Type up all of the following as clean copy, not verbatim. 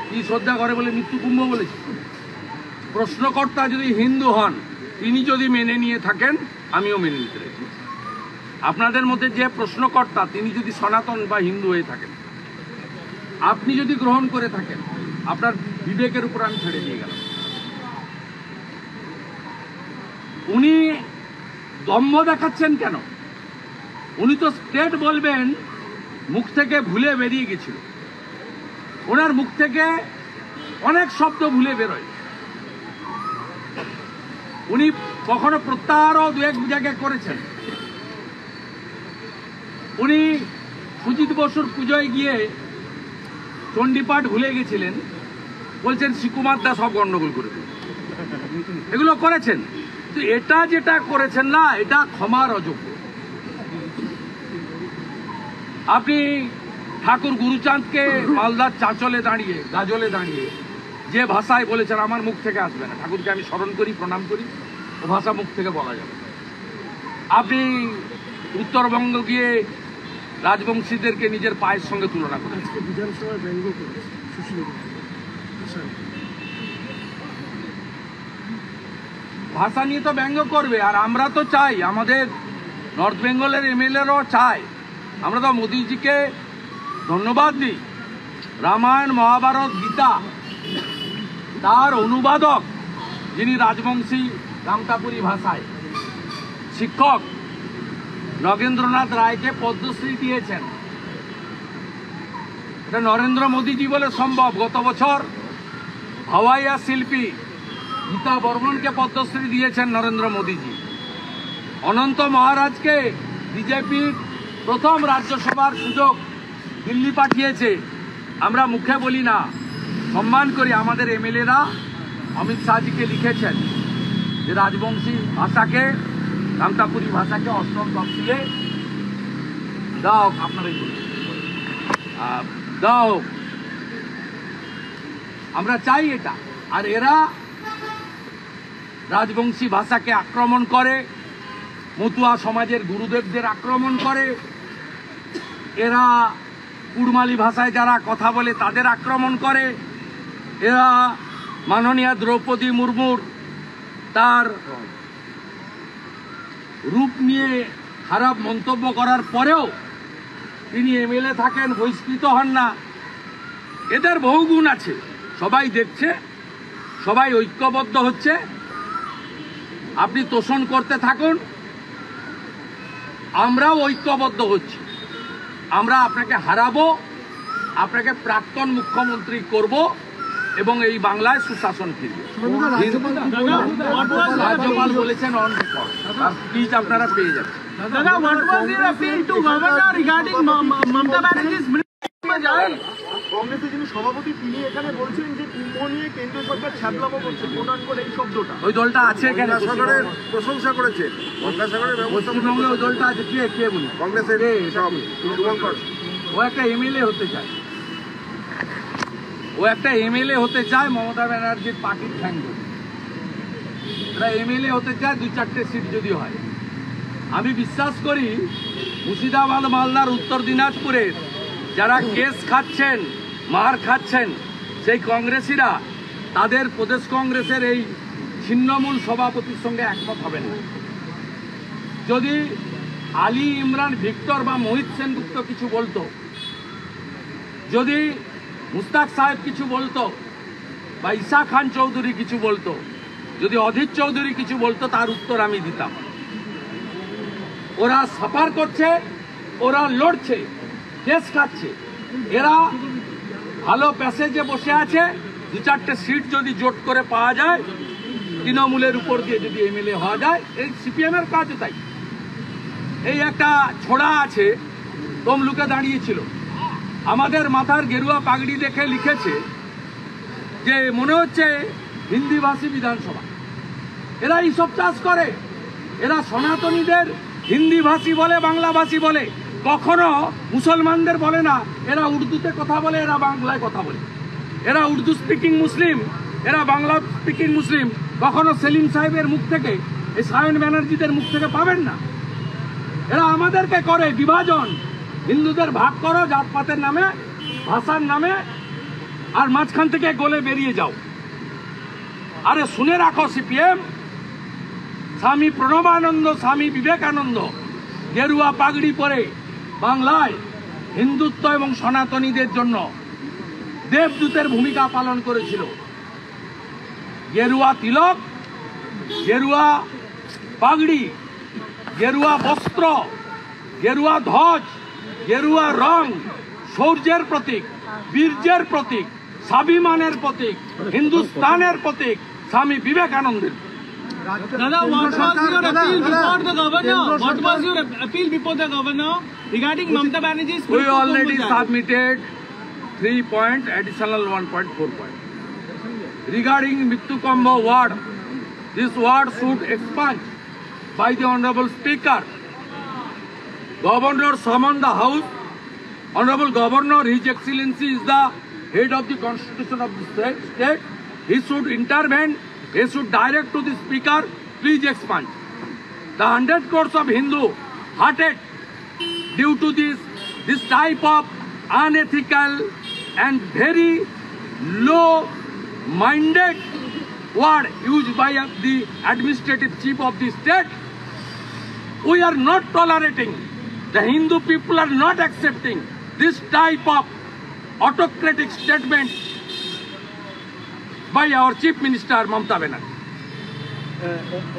কি শ্রদ্ধা করে বলে মৃত্যু কুম্ভ বলেছে? প্রশ্নকর্তা যদি হিন্দু হন, তিনি যদি মেনে নিয়ে থাকেন, আমিও মেনে নিতে রাজি। আপনাদের মধ্যে যে প্রশ্নকর্তা, তিনি যদি সনাতন বা হিন্দু হয়ে থাকেন, আপনি যদি গ্রহণ করে থাকেন, আপনার বিবেকের উপর আমি ছেড়ে দিয়ে গেলাম। উনি দম্ভ দেখাচ্ছেন কেন? উনি তো স্টেট বলবেন, মুখ থেকে ভুলে বেরিয়ে গেছিল। ওনার মুখ থেকে অনেক শব্দ ভুলে বেরোয়। উনি কখনো প্রত্যাহারও দু এক জায়গায় করেছেন। উনি সুজিত বসুর পুজোয় গিয়ে চণ্ডীপাঠ ভুলে গেছিলেন, বলছেন শ্রীকুমার দাস সব গন্ডগোল করে দিল। এগুলো করেছেন। তো এটা যেটা করেছেন না, এটা ক্ষমার অযোগ্য। আপনি ঠাকুর গুরুচাঁদকে মালদার চাঁচলে দাঁড়িয়ে, গাজলে দাঁড়িয়ে যে ভাষায় বলেছেন, আমার মুখ থেকে আসবে না। ঠাকুরকে আমি স্মরণ করি, প্রণাম করি, ও ভাষা মুখ থেকে বলা যাবে। আপনি উত্তরবঙ্গ গিয়ে রাজবংশীদেরকে নিজের পায়ের সঙ্গে তুলনা করেছেন। বিধানসভায় ব্যঙ্গ করেছে ভাষা নিয়ে তো ব্যঙ্গ করবে। আর আমরা তো চাই, আমাদের নর্থ বেঙ্গলের এমএলএরাও চায়, আমরা তো মোদিজিকে ধন্যবাদ দিই। রামায়ণ, মহাভারত, গীতা তার অনুবাদক, যিনি রাজবংশী কামতাপুরী ভাষায় শিক্ষক নগেন্দ্রনাথ রায়কে পদ্মশ্রী দিয়েছেন। এটা নরেন্দ্র মোদীজি বলে সম্ভব। গত বছর হাওয়াইয়া শিল্পী গীতা বর্মনকে পদ্মশ্রী দিয়েছেন নরেন্দ্র মোদীজি। অনন্ত মহারাজকে বিজেপির প্রথম রাজ্যসভার সুযোগ দিল্লি পাঠিয়েছে। আমরা মুখে বলি না, সম্মান করি। আমাদের এমএলএরা অমিত শাহজিকে লিখেছেন যে রাজবংশী ভাষাকে, কামতাপুরী ভাষাকে অষ্টম তফসিলে দাও, আপনারাই দাও। আমরা চাই এটা। আর এরা রাজবংশী ভাষাকে আক্রমণ করে, মতুয়া সমাজের গুরুদেবদের আক্রমণ করে, এরা কুড়মালি ভাষায় যারা কথা বলে তাদের আক্রমণ করে, এরা মাননীয়া দ্রৌপদী মুর্মুর তার রূপ নিয়ে খারাপ মন্তব্য করার পরেও তিনি এমএলএ থাকেন, বহিষ্কৃত হন না। এদের বহু গুণ আছে, সবাই দেখছে, সবাই ঐক্যবদ্ধ হচ্ছে। আপনি তোষণ করতে থাকুন, আমরাও ঐক্যবদ্ধ হচ্ছি। আমরা আপনাকে হারাবো, আপনাকে প্রাক্তন মুখ্যমন্ত্রী করব এবং এই বাংলায় সুশাসন ফিরবে। রাজ্যপাল বলেছেন অন রেকর্ড, প্লিজ আপনারা পেয়ে যাবেন। কংগ্রেসের যিনি সভাপতি, তিনি এখানে বলছেন যে কুম্ভ নিয়ে কেন্দ্র সরকার ছ্যাবলামো করছে, কোটানকোট এই শব্দটা। ওই দলটা আছে এখানে, গঙ্গাসাগরের প্রশংসা করেছে। গঙ্গাসাগরের পশ্চিমবঙ্গে ওই দলটা আছে। কে বলি? কংগ্রেসের শুভঙ্কর। ও একটা এমএলএ হতে চায়, ও একটা এমএলএ হতে চায় মমতা ব্যানার্জির পার্টির ঠ্যাং ধরে। এরা এমএলএ হতে চায় 2-4টে সিট যদি হয়। আমি বিশ্বাস করি মুর্শিদাবাদ, মালদার, উত্তর দিনাজপুরের যারা কেস খাচ্ছেন, মার খাচ্ছেন, সেই কংগ্রেসীরা তাদের প্রদেশ কংগ্রেসের এই ছিন্নমূল সভাপতির সঙ্গে একমত হবেন না। যদি আলী ইমরান ভিক্টর বা মোহিত সেনগুপ্ত কিছু বলতো, যদি মুস্তাক সাহেব কিছু বলতো, বা ঈশা খান চৌধুরী কিছু বলতো, যদি অধীর চৌধুরী কিছু বলতো, তার উত্তর আমি দিতাম। ওরা সাফার করছে, ওরা লড়ছে, কেস খাচ্ছে, এরা ভালো প্যাসেজে বসে আছে। 2-4টে সিট যদি জোট করে পাওয়া যায়, তৃণমূলের উপর দিয়ে যদি এমএলএ হওয়া যায়, এই সিপিএমের কাজও তাই। এই একটা ছোড়া আছে, তমলুকে দাঁড়িয়েছিল, আমাদের মাথার গেরুয়া পাগড়ি দেখে লিখেছে যে মনে হচ্ছে হিন্দিভাষী বিধানসভা। এরা এইসব চাষ করে, এরা সনাতনীদের হিন্দিভাষী বলে, বাংলাভাষী বলে, কখনো মুসলমানদের বলে না। এরা উর্দুতে কথা বলে, এরা বাংলায় কথা বলে। এরা উর্দু স্পিকিং মুসলিম, এরা বাংলা স্পিকিং মুসলিম। কখনো সেলিম সাহেবের মুখ থেকে, এই সায়ন ব্যানার্জিদের মুখ থেকে পাবেন না। এরা আমাদেরকে করে বিভাজন, হিন্দুদের ভাগ করো জাতপাতের নামে, ভাষার নামে। আর মাঝখান থেকে গলে বেরিয়ে যাও। আরে শুনে রাখো সিপিএম, স্বামী প্রণবানন্দ, স্বামী বিবেকানন্দ গেরুয়া পাগড়ি পরে বাংলায় হিন্দুত্ব এবং সনাতনীদের জন্য দেবদূতের ভূমিকা পালন করেছিল। গেরুয়া তিলক, গেরুয়া পাগড়ি, গেরুয়া বস্ত্র, গেরুয়া ধ্বজ, গেরুয়া রং শৌর্যের প্রতীক, বীর্যের প্রতীক, স্বাভিমানের প্রতীক, হিন্দুস্তানের প্রতীক স্বামী বিবেকানন্দের। Dada, what was your appeal before the governor? What was your appeal before the governor regarding Mamata Banerjee's? We already submitted 3 point, additional 1.4 point. Regarding Mittukombo ward, this ward should expunge by the Honorable Speaker. Governor summoned the House. Honorable Governor, His Excellency is the head of the Constitution of the state. He should intervene. He should direct to the Speaker, please expunge. The 100 crores of Hindu hearted due to this type of unethical and very low-minded word used by the administrative chief of the state. We are not tolerating. The Hindu people are not accepting this type of autocratic statement by our Chief Minister Mamata Banerjee.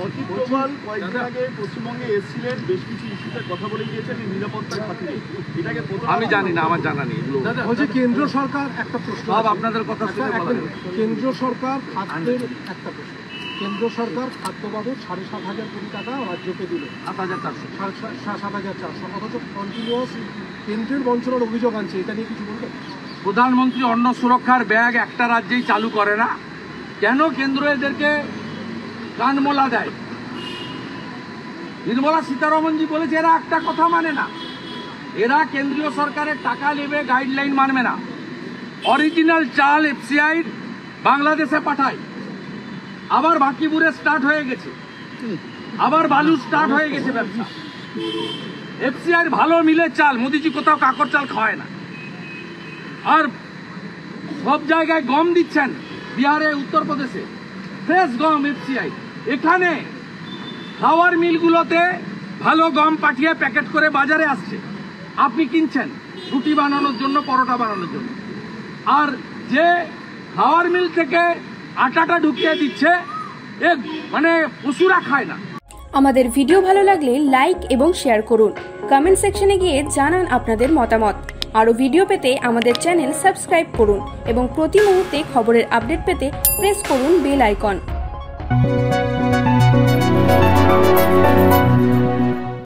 Ajit Doval কয়েকদিন আগে পশ্চিমবঙ্গে এসেছিলেন, বেশ কিছু ইস্যুতে কথা বলে গিয়েছেন নিরাপত্তার খাতিরে। এটাকে আমি জানি না, আমার জানা নেই এগুলো। বলছি কেন্দ্র সরকার একটা প্রশ্ন, সব আপনাদের কথা শুনে বলা যায়। কেন্দ্র সরকার খাদ্যের একটা প্রশ্ন, কেন্দ্র সরকার খাদ্য বাবদ 7,500 কোটি টাকা রাজ্যকে দিল, 7,400। 7,400, অথচ কন্টিনিউয়াস কেন্দ্রের বঞ্চনার অভিযোগ আনছে, এটা নিয়ে কিছু বলবেন? প্রধানমন্ত্রী অন্ন সুরক্ষার ব্যাগ একটা রাজ্যেই চালু করে না, কেন কেন্দ্র এদেরকে কানমোলা দেয়? নির্মলা সীতারমণজি বলেছে এরা একটা কথা মানে না, এরা কেন্দ্রীয় সরকারের টাকা নেবে, গাইডলাইন মানবে না। অরিজিনাল চাল এফসিআই বাংলাদেশে পাঠায়, আবার বাকিপুরে স্টার্ট হয়ে গেছে, আবার বালু স্টার্ট হয়ে গেছে ব্যবসা। এফসিআই ভালো মিলের চাল, মোদিজি কোথাও কাকর চাল খাওয়ায় না। আর সব জায়গায় গম দিচ্ছেন, বিহারে, উত্তরপ্রদেশে ফ্রেশ গম এফসিআই। এখানে ফ্লাওয়ার মিলগুলোতে ভালো গম পাঠিয়ে প্যাকেট করে বাজারে আসছে, আপনি কিনছেন রুটি বানানোর জন্য, পরোটা বানানোর জন্য। আর যে ফ্লাওয়ার মিল থেকে আটাটা ঢুকিয়ে দিচ্ছে, মানে পশুরা খায় না। আমাদের ভিডিও ভালো লাগলে লাইক এবং শেয়ার করুন, কমেন্ট সেকশনে গিয়ে জানান আপনাদের মতামত। আরও ভিডিও পেতে আমাদের চ্যানেল সাবস্ক্রাইব করুন এবং প্রতি মুহূর্তে খবরের আপডেট পেতে প্রেস করুন বেল আইকন।